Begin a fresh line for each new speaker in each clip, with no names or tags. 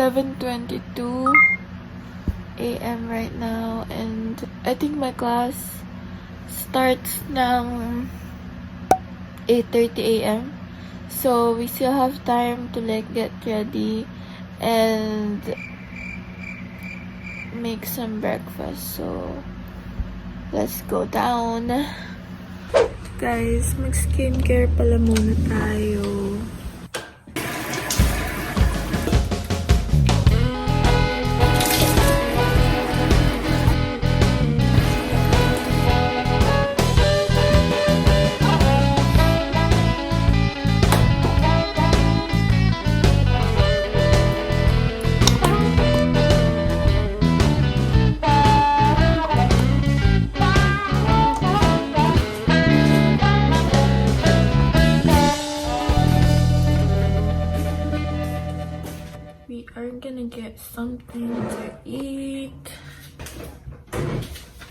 7:22 a.m. right now, and I think my class starts ng 8:30 a.m. So we still have time to like get ready and make some breakfast. So let's go down. Guys, mag-skincare pala muna tayo. We are gonna get something to eat.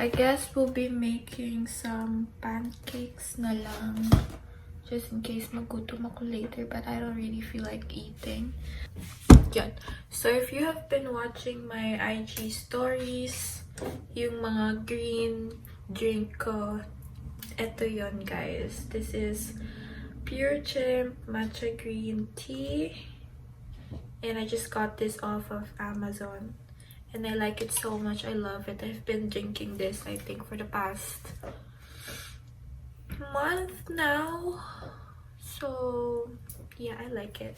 I guess we'll be making some pancakes na lang. Just in case magutom ako later, but I don't really feel like eating. Yan. So if you have been watching my IG stories, yung mga green drink ko, eto yon guys. This is Pure Chimp Matcha Green Tea. And I just got this off of Amazon. And I like it so much. I love it. I've been drinking this, I think, for the past month now. So, yeah, I like it.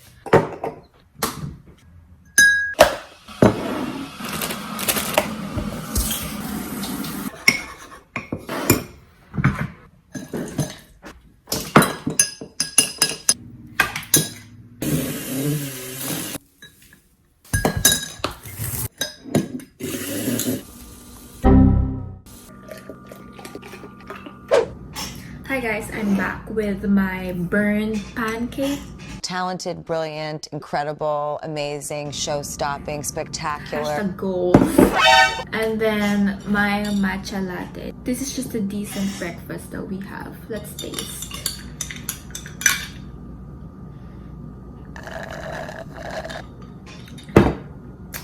Hi guys, I'm back with my burned pancake.
Talented, brilliant, incredible, amazing, show-stopping, spectacular.
Hashtag goals. And then my matcha latte. This is just a decent breakfast that we have. Let's taste.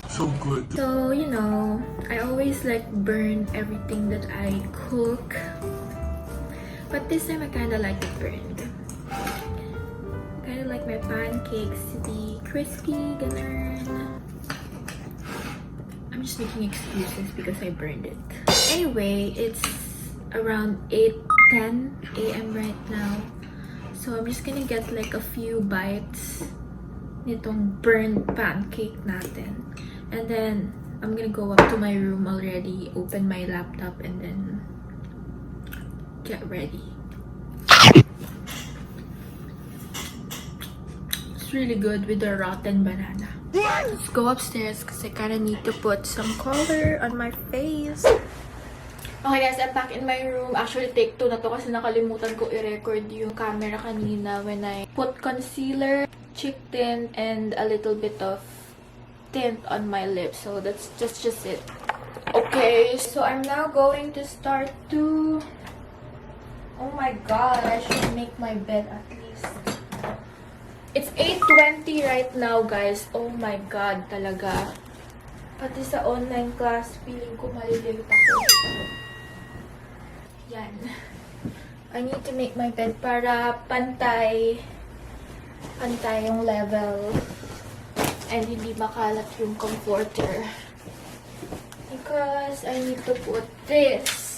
So good.
So, you know, I always like burn everything that I cook. But this time I kind of like it burned. Kind of like my pancakes to be crispy, ganun. I'm just making excuses because I burned it. Anyway, it's around 8:10 a.m. right now. So I'm just gonna get like a few bites nitong burned pancake natin. And then I'm gonna go up to my room already, open my laptop, and then get ready. It's really good with the rotten banana. Let's go upstairs because I kind of need to put some color on my face. Okay guys, I'm back in my room. Actually, take 2 na to kasi nakalimutan ko i-record yung camera kanina when I put concealer, cheek tint, and a little bit of tint on my lips. So that's just it. Okay, so I'm now going to start to... Oh my god, I should make my bed at least. It's 8:20 right now, guys. Oh my god, talaga. Pati sa online class, feeling ko malilate ako. Yan. I need to make my bed para pantay yung level. And hindi makalat yung comforter. Because I need to put this.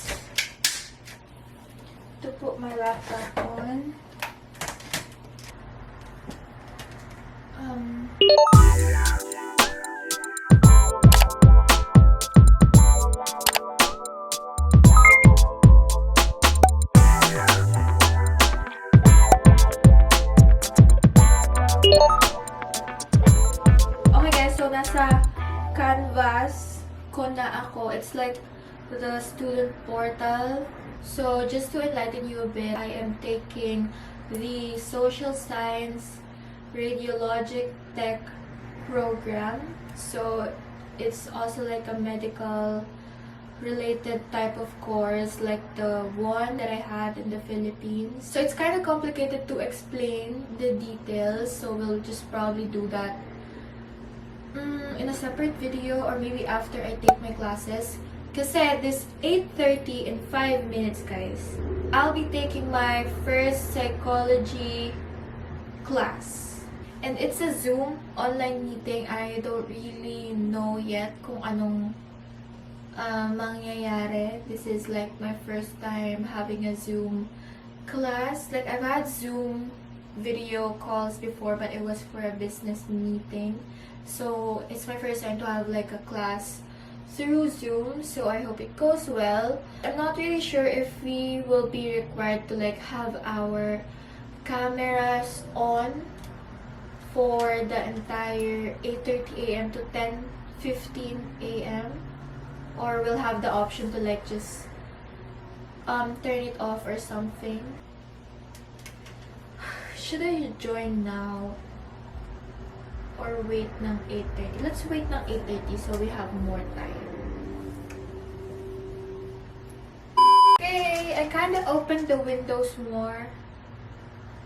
To put my laptop on. Okay guys, so nasa canvas ko na ako. It's like the student portal. So, just to enlighten you a bit, I am taking the Social Science Radiologic Tech program. So, it's also like a medical related type of course like the one that I had in the Philippines. So it's kind of complicated to explain the details, so we'll just probably do that in a separate video or maybe after I take my classes. Kasi this 8:30 in 5 minutes, guys, I'll be taking my first psychology class. And it's a Zoom online meeting. I don't really know yet kung anong mangyayari. This is like my first time having a Zoom class. Like, I've had Zoom video calls before, but it was for a business meeting. So it's my first time to have like a class through Zoom, so I hope it goes well. I'm not really sure if we will be required to like have our cameras on for the entire 8:30 a.m. to 10:15 a.m. or we'll have the option to like just turn it off or something. Should I join now or wait ng 8:30? Let's wait ng 8:30 so we have more time. Okay, I kind of opened the windows more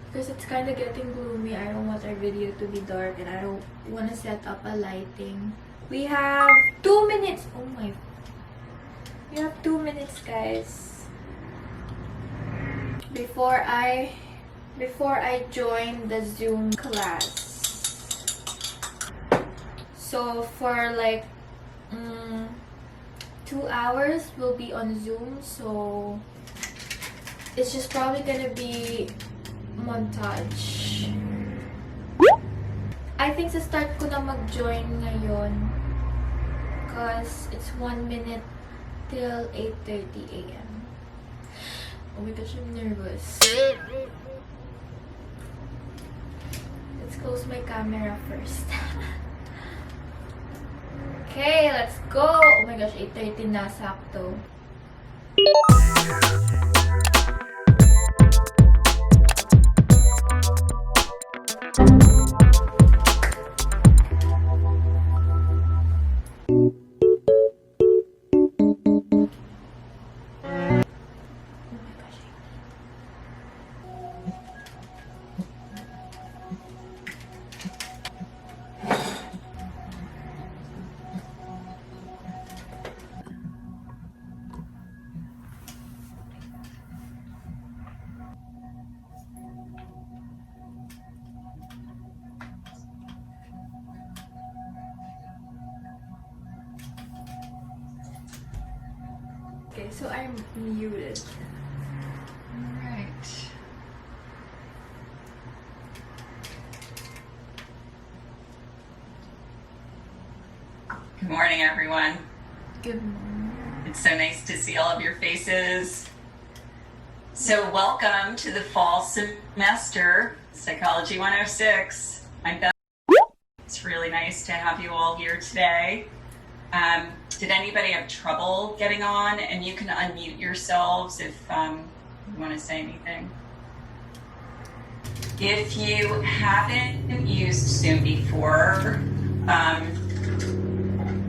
because it's kind of getting gloomy. I don't want our video to be dark and I don't want to set up a lighting. We have 2 minutes. Oh my. We have 2 minutes, guys. Before I join the Zoom class. So for like 2 hours we'll be on Zoom, so it's just probably gonna be montage. I think sa start ko na mag-join ngayon because it's 1 minute till 8:30 a.m. Oh my gosh, I'm nervous. Let's close my camera first. Okay, let's go! Oh my gosh, 8:30 na, sakto. Okay, so I'm muted. Alright.
Good morning, everyone.
Good morning.
It's so nice to see all of your faces. So welcome to the fall semester, Psychology 106. I'm Beth. It's really nice to have you all here today. Did anybody have trouble getting on? And you can unmute yourselves if you want to say anything. If you haven't used Zoom before,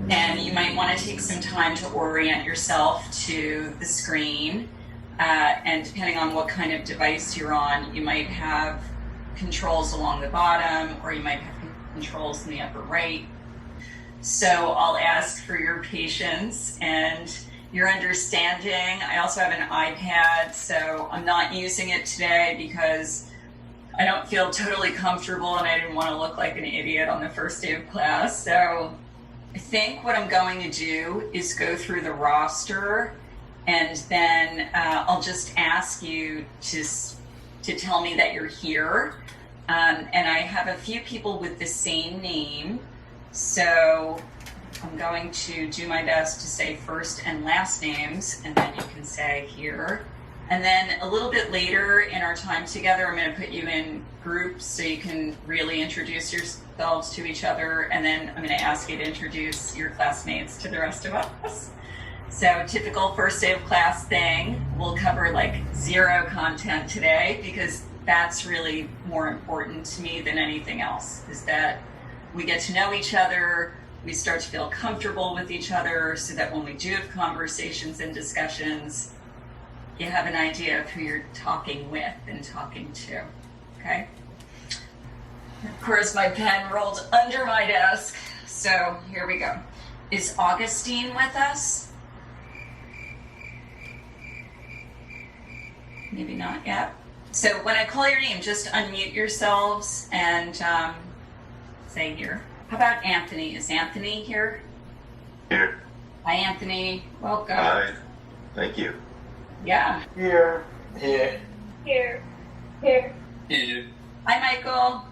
and you might want to take some time to orient yourself to the screen. And depending on what kind of device you're on, you might have controls along the bottom, or you might have controls in the upper right. So I'll ask for your patience and your understanding. I also have an iPad, so I'm not using it today because I don't feel totally comfortable and I didn't want to look like an idiot on the first day of class. So I think what I'm going to do is go through the roster, and then I'll just ask you to tell me that you're here. And I have a few people with the same name, so I'm going to do my best to say first and last names, and then you can say here. And then a little bit later in our time together, I'm going to put you in groups so you can really introduce yourselves to each other, and then I'm going to ask you to introduce your classmates to the rest of us. So typical first day of class thing, we'll cover like 0 content today because that's really more important to me than anything else, is that we get to know each other, we start to feel comfortable with each other so that when we do have conversations and discussions, you have an idea of who you're talking with and talking to, okay? Of course, my pen rolled under my desk, So here we go. Is Augustine with us? Maybe not yet. So when I call your name, just unmute yourselves and say here. How about Anthony? Is Anthony here?
Here.
Hi, Anthony. Welcome.
Hi. Thank you.
Yeah.
Here. Here.
Here. Here.
Here.
Hi, Michael.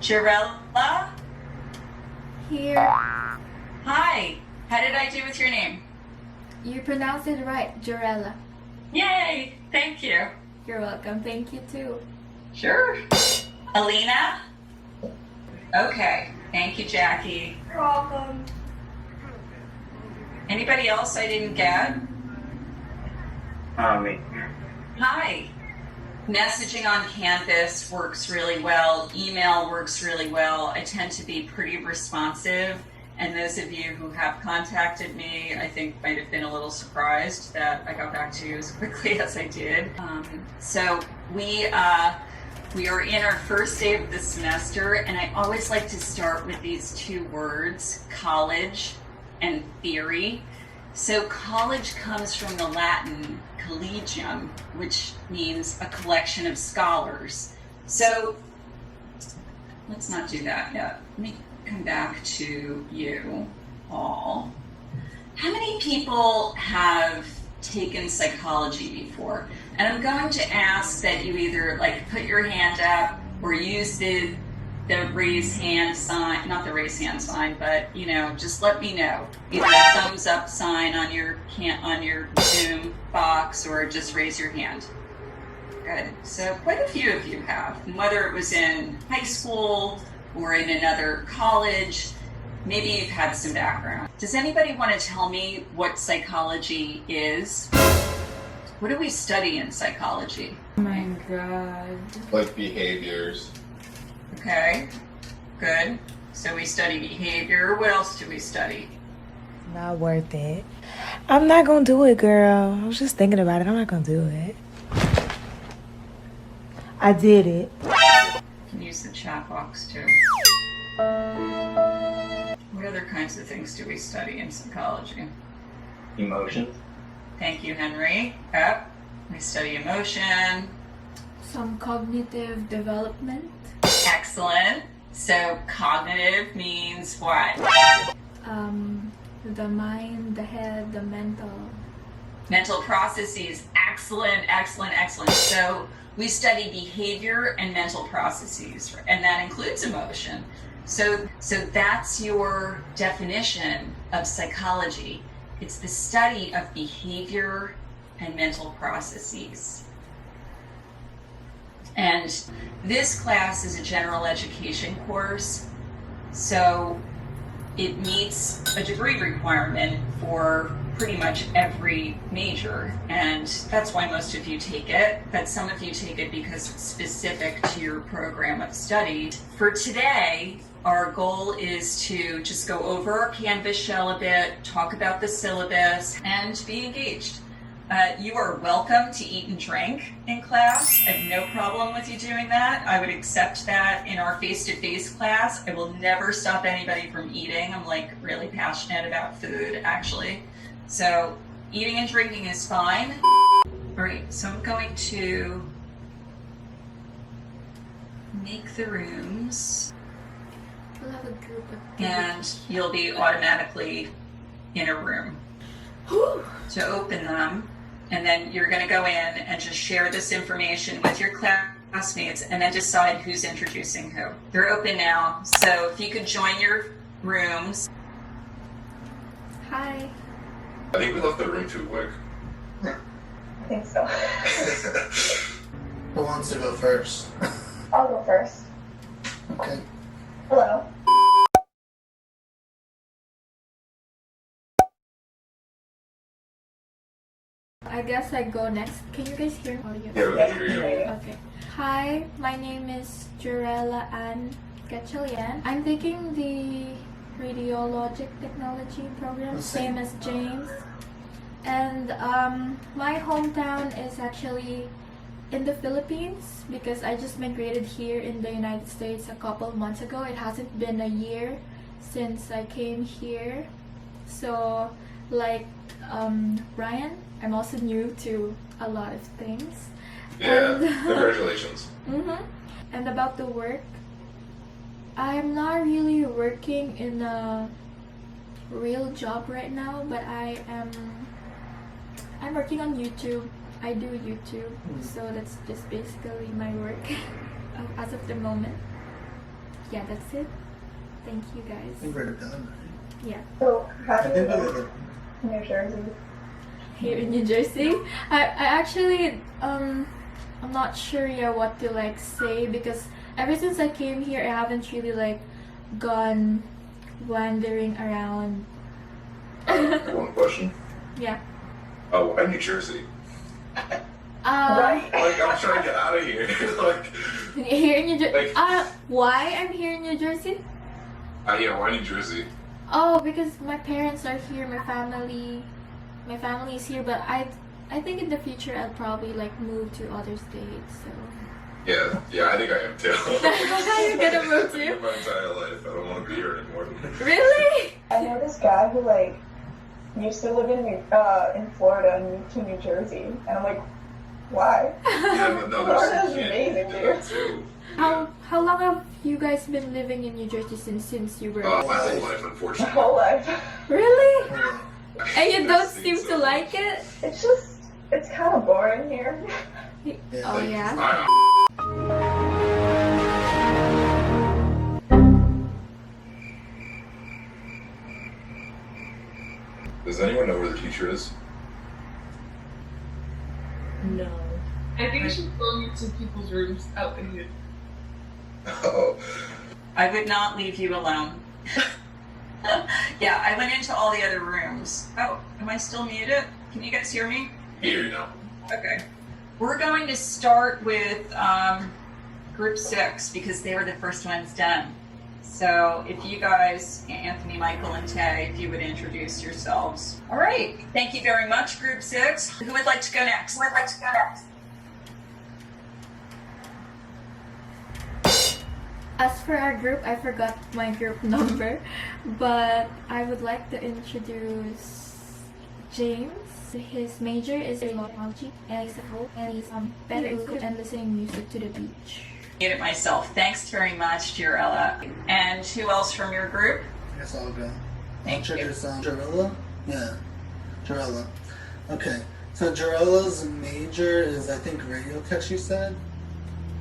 Jeorella?
Here.
Hi. How did I do with your name?
You pronounce it right, Jeorella.
Yay! Thank you.
You're welcome. Thank you too.
Sure. Alina? Okay. Thank you, Jackie.
You're welcome.
Anybody else I didn't get?
Me.
Hi. Messaging on Canvas works really well. Email works really well. I tend to be pretty responsive. And those of you who have contacted me, I think might have been a little surprised that I got back to you as quickly as I did. So we are in our first day of the semester, and I always like to start with these two words, college and theory. So college comes from the Latin collegium, which means a collection of scholars. So let's not do that yet. Let me come back to you all. How many people have taken psychology before? And I'm going to ask that you either like put your hand up or use the raise hand sign, not the raise hand sign, but you know, just let me know. Either a thumbs up sign on your Zoom box or just raise your hand. Good. So quite a few of you have, and whether it was in high school or in another college, maybe you've had some background. Does anybody want to tell me what psychology is? What do we study in psychology?
Oh my god.
Like behaviors.
Okay, good. So we study behavior. What else do we study?
Not worth it. I'm not gonna do it, girl. I was just thinking about it. I'm not gonna do it. I did it.
You can use the chat box too. What other kinds of things do we study in psychology?
Emotions.
Thank you, Henry. Yep. We study emotion.
Some cognitive development.
Excellent. So cognitive means what?
The mind, the head, the mental.
Mental processes. Excellent, excellent, excellent. So we study behavior and mental processes, and that includes emotion. So that's your definition of psychology. It's the study of behavior and mental processes. And this class is a general education course, so it meets a degree requirement for pretty much every major, and that's why most of you take it, but some of you take it because it's specific to your program of study. For today, our goal is to just go over our Canvas shell a bit, talk about the syllabus, and be engaged. You are welcome to eat and drink in class. I have no problem with you doing that. I would accept that in our face-to-face class. I will never stop anybody from eating. I'm like really passionate about food, actually. So eating and drinking is fine. All right, so I'm going to make the rooms,
We'll have a group of
and you'll be automatically in a room. To open them, and then you're going to go in and just share this information with your classmates and then decide who's introducing who. They're open now, so if you could join your rooms.
Hi.
I think we left the room too quick.
I think so.
Who wants to go first?
I'll go first.
Okay.
Hello.
I guess I go next. Can you guys hear audio?
Yeah, we can hear you.
Okay. Hi, my name is Jeorella Ann Gatchalian. I'm taking the radiologic technology program, same as James. And my hometown is actually in the Philippines because I just migrated here in the United States a couple months ago. It hasn't been a year since I came here. So like Ryan, I'm also new to a lot of things.
Yeah.
And,
Congratulations.
and about the work, I'm not really working in a real job right now, but I'm working on YouTube. I do YouTube, so that's just basically my work as of the moment. Yeah, that's it. Thank you
I
guys.
think we're done, right?
Yeah.
So, how
I
do you
think we
live
live
in New Jersey?
Here in New Jersey, I actually I'm not sure yet what to like say because ever since I came here, I haven't really like gone wandering around.
I have one question.
Yeah.
Why New Jersey?
Right.
Like, I'm trying to get out of here. Like,
Here in New Jersey.
Like-
Why I'm here in New Jersey?
yeah, why New Jersey?
Oh, because my parents are here, my family is here, but I think in the future I'll probably like move to other states. So
Yeah, I think I am too.
you're gonna move to?
My entire life, I don't want to be here anymore.
Really?
I know this guy who like used to live in Florida and moved to New Jersey, and I'm like, why?
Yeah, but no,
Florida's
there's
amazing,
that
dude.
too.
How long have you guys been living in New Jersey since you were?
My whole life,
My
unfortunately.
whole life.
Really?
Yeah.
And you don't
Seen
seem
so
to
much.
like it?
It's kind of boring here.
Yeah.
Oh yeah.
Does anyone know where the teacher is?
No. I think you should go into people's rooms out in here.
Oh,
I would not leave you alone. Yeah, I went into all the other rooms. Oh, am I still muted? Can you guys hear me?
here you know.
Okay. We're going to start with group 6 because they were the first ones done. So if you guys, Anthony, Michael, and Tay, if you would introduce yourselves. All right. Thank you very much, group 6. Who would like to go next?
As for our group, I forgot my group number, but I would like to introduce James. His major is technology, and he's better at listening music to the beach.
Mute it myself. Thanks very much, Jeorella. And who else from your group?
I guess I'll go.
Thank you.
Jeorella? Yeah. Jeorella. Okay. So Jeorella's major is, I think, radio tech, she said.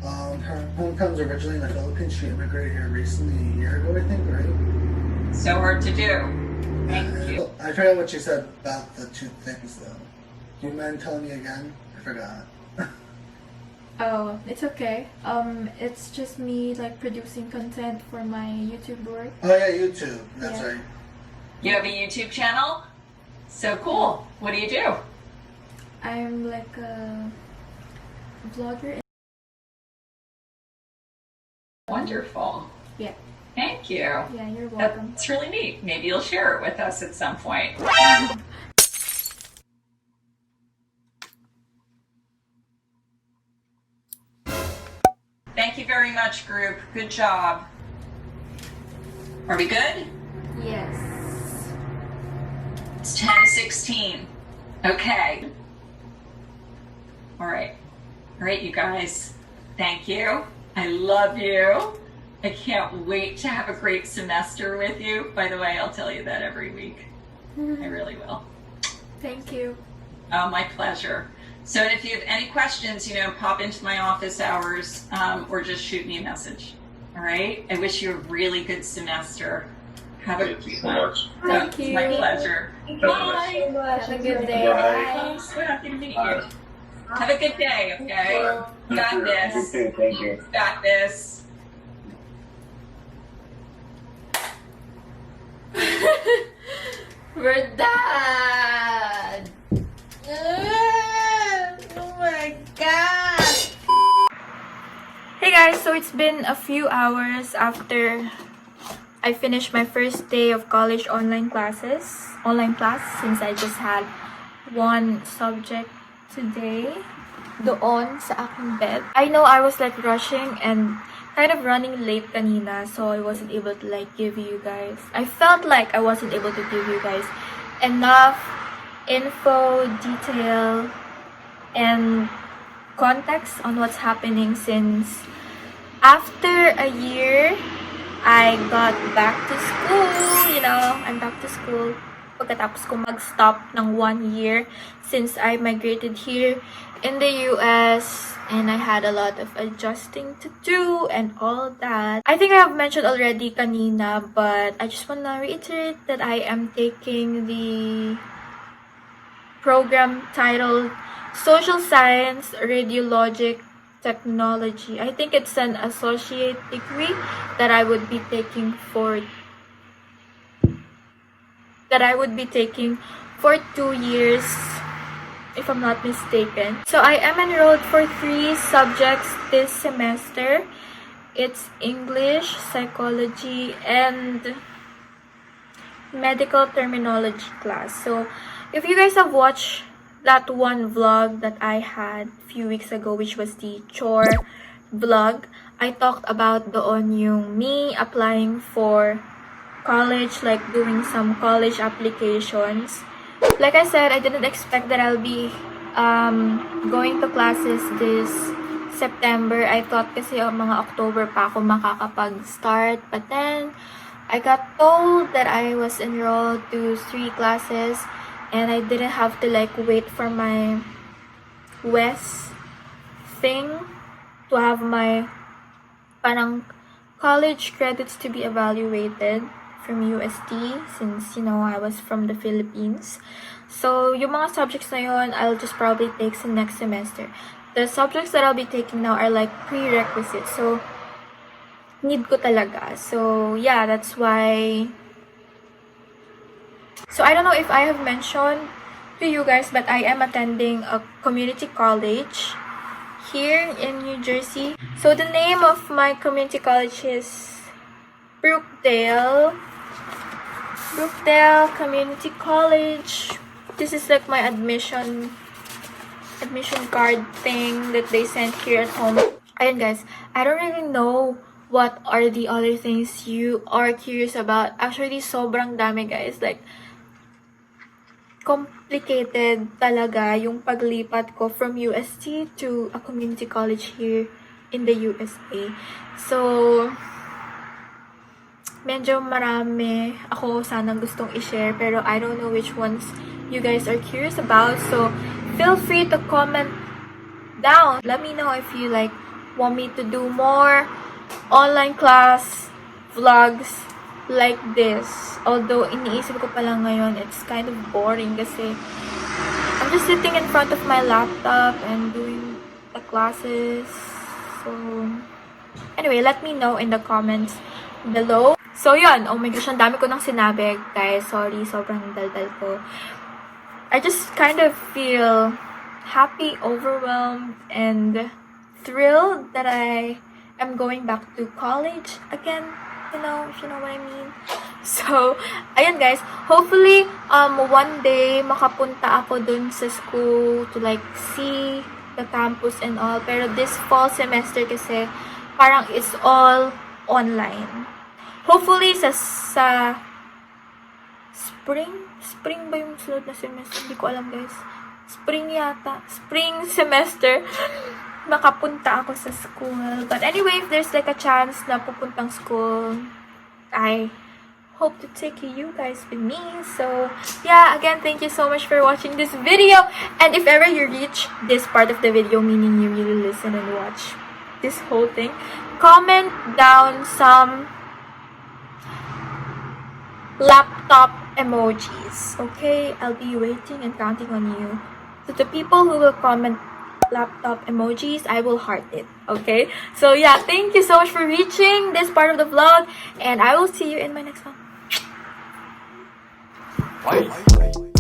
Her hometown's originally in the Philippines. She immigrated here recently, a year ago, I think, right?
So hard to do. Thank you.
I forgot what she said about the two things, though. Do you mind telling me again? I forgot.
Oh, it's okay. It's just me like producing content for my YouTube work.
Oh yeah, YouTube. That's
Yeah.
right.
You have a YouTube channel? So cool. What do you do?
I'm like a vlogger.
Wonderful.
Yeah.
Thank you.
Yeah, you're welcome.
That's really neat. Maybe you'll share it with us at some point. Thank you very much, group. Good job. Are we good?
Yes.
It's 10:16. Okay. All right. All right, you guys. Thank you. I love you. I can't wait to have a great semester with you. By the way, I'll tell you that every week. I really will.
Thank you.
Oh, my pleasure. So if you have any questions, pop into my office hours or just shoot me a message. All right? I wish you a really good semester. Have a
Thank you so much.
Thank you.
My pleasure. Bye.
Have a good day.
Bye.
So happy to meet you. Have a good day, okay? Got this.
Thank you.
Got this.
We're done. Oh my god. Hey guys, so it's been a few hours after I finished my first day of college online class since I just had one subject today. doon sa aking bed. I know I was like rushing and kind of running late kanina, so I wasn't able to like give you guys, I felt like I wasn't able to give you guys enough info, detail, and context on what's happening since after a year, I got back to school. You know, I'm back to school. Pagkatapos ko mag-stop ng 1 year since I migrated here in the US, and I had a lot of adjusting to do and all that. I think I have mentioned already kanina, but I just want to reiterate that I am taking the program titled Social Science Radiologic Technology. I think it's an associate degree that I would be taking for 2 years, if I'm not mistaken. So I am enrolled for 3 subjects this semester. It's English, psychology, and medical terminology class. So if you guys have watched that one vlog that I had a few weeks ago, which was the chore vlog, I talked about doon yung me applying for college, like doing some college applications. Like I said, I didn't expect that I'll be going to classes this September. I thought kasi mga October pa ako makakapag-start. But then, I got told that I was enrolled to 3 classes and I didn't have to like wait for my WES thing to have my parang college credits to be evaluated from UST, since, you know, I was from the Philippines. So, yung mga subjects na yun, I'll just probably take sa next semester. The subjects that I'll be taking now are like prerequisites. So, need ko talaga. So, yeah, that's why. So, I don't know if I have mentioned to you guys, but I am attending a community college here in New Jersey. So, the name of my community college is Brookdale Community College. This is like my admission card thing that they sent here at home. Ayun guys, I don't really know what are the other things you are curious about. Actually, sobrang dami guys. Like, complicated talaga yung paglipat ko from UST to a community college here in the USA. So, medyo marami ako sanang gustong i-share, pero I don't know which ones you guys are curious about. So, feel free to comment down. Let me know if you like want me to do more online class vlogs like this. Although, iniisip ko pa lang ngayon, it's kind of boring kasi I'm just sitting in front of my laptop and doing the classes. So, anyway, let me know in the comments below. So, yun. Oh my gosh, ang dami ko nang sinabi. Guys, sorry. Sobrang daldal ko. I just kind of feel happy, overwhelmed, and thrilled that I am going back to college again. You know, if you know what I mean. So, ayun guys. Hopefully, one day, makapunta ako dun sa school to like see the campus and all. Pero this fall semester kasi, parang it's all online. Hopefully, sa spring ba yung sunod na semester? Hindi ko alam, guys. Spring yata. Spring semester, makapunta ako sa school. But anyway, if there's like a chance na pupuntang school, I hope to take you guys with me. So, yeah, again, thank you so much for watching this video. And if ever you reach this part of the video, meaning you really listen and watch this whole thing, comment down some laptop emojis. Okay, I'll be waiting and counting on you. So the people who will comment laptop emojis, I will heart it. Okay, so yeah, thank you so much for reaching this part of the vlog, and I will see you in my next one.
Bye.